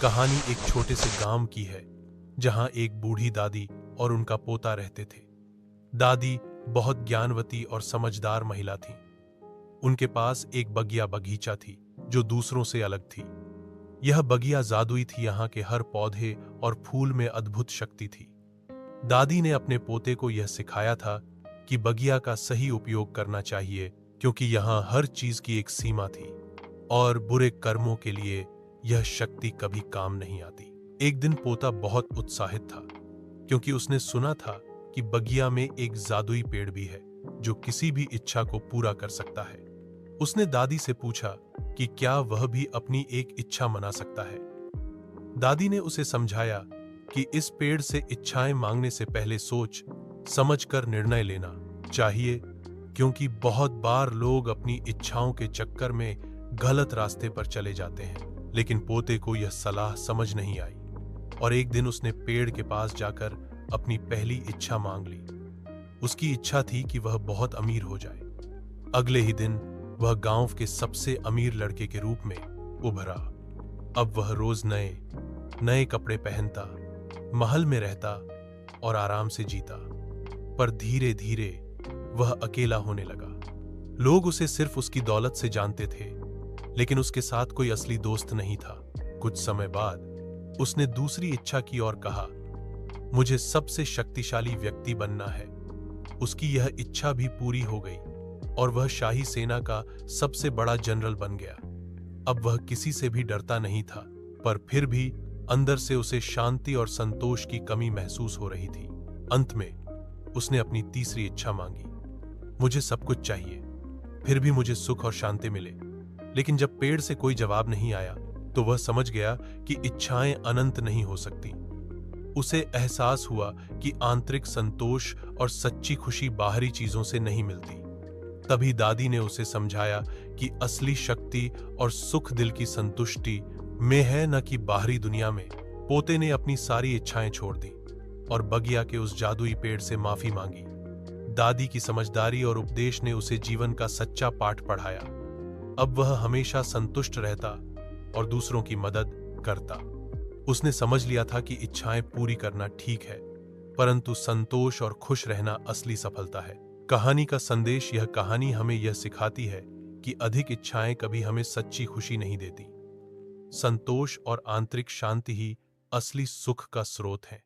कहानी एक छोटे से गांव की है जहां एक बूढ़ी दादी और उनका पोता रहते थे। दादी बहुत ज्ञानवती और समझदार महिला थी। उनके पास एक बगिया बगीचा थी जो दूसरों से अलग थी। यह बगिया जादुई थी, यहाँ के हर पौधे और फूल में अद्भुत शक्ति थी। दादी ने अपने पोते को यह सिखाया था कि बगिया का सही उपयोग करना चाहिए, क्योंकि यहाँ हर चीज की एक सीमा थी और बुरे कर्मों के लिए यह शक्ति कभी काम नहीं आती। एक दिन पोता बहुत उत्साहित था क्योंकि उसने सुना था कि बगिया में एक जादुई पेड़ भी है जो किसी भी इच्छा को पूरा कर सकता है। उसने दादी से पूछा कि क्या वह भी अपनी एक इच्छा मना सकता है। दादी ने उसे समझाया कि इस पेड़ से इच्छाएं मांगने से पहले सोच समझकर निर्णय लेना चाहिए, क्योंकि बहुत बार लोग अपनी इच्छाओं के चक्कर में गलत रास्ते पर चले जाते हैं। लेकिन पोते को यह सलाह समझ नहीं आई और एक दिन उसने पेड़ के पास जाकर अपनी पहली इच्छा मांग ली। उसकी इच्छा थी कि वह बहुत अमीर हो जाए। अगले ही दिन वह गांव के सबसे अमीर लड़के के रूप में उभरा। अब वह रोज नए नए कपड़े पहनता, महल में रहता और आराम से जीता। पर धीरे धीरे वह अकेला होने लगा। लोग उसे सिर्फ उसकी दौलत से जानते थे, लेकिन उसके साथ कोई असली दोस्त नहीं था। कुछ समय बाद उसने दूसरी इच्छा की और कहा, मुझे सबसे शक्तिशाली व्यक्ति बनना है। उसकी यह इच्छा भी पूरी हो गई और वह शाही सेना का सबसे बड़ा जनरल बन गया। अब वह किसी से भी डरता नहीं था, पर फिर भी अंदर से उसे शांति और संतोष की कमी महसूस हो रही थी। अंत में उसने अपनी तीसरी इच्छा मांगी, मुझे सब कुछ चाहिए, फिर भी मुझे सुख और शांति मिले। लेकिन जब पेड़ से कोई जवाब नहीं आया तो वह समझ गया कि इच्छाएं अनंत नहीं हो सकती। उसे एहसास हुआ कि आंतरिक संतोष और सच्ची खुशी बाहरी चीजों से नहीं मिलती। तभी दादी ने उसे समझाया कि असली शक्ति और सुख दिल की संतुष्टि में है, न कि बाहरी दुनिया में। पोते ने अपनी सारी इच्छाएं छोड़ दी और बगिया के उस जादुई पेड़ से माफी मांगी। दादी की समझदारी और उपदेश ने उसे जीवन का सच्चा पाठ पढ़ाया। अब वह हमेशा संतुष्ट रहता और दूसरों की मदद करता। उसने समझ लिया था कि इच्छाएं पूरी करना ठीक है, परंतु संतोष और खुश रहना असली सफलता है। कहानी का संदेश, यह कहानी हमें यह सिखाती है कि अधिक इच्छाएं कभी हमें सच्ची खुशी नहीं देती। संतोष और आंतरिक शांति ही असली सुख का स्रोत है।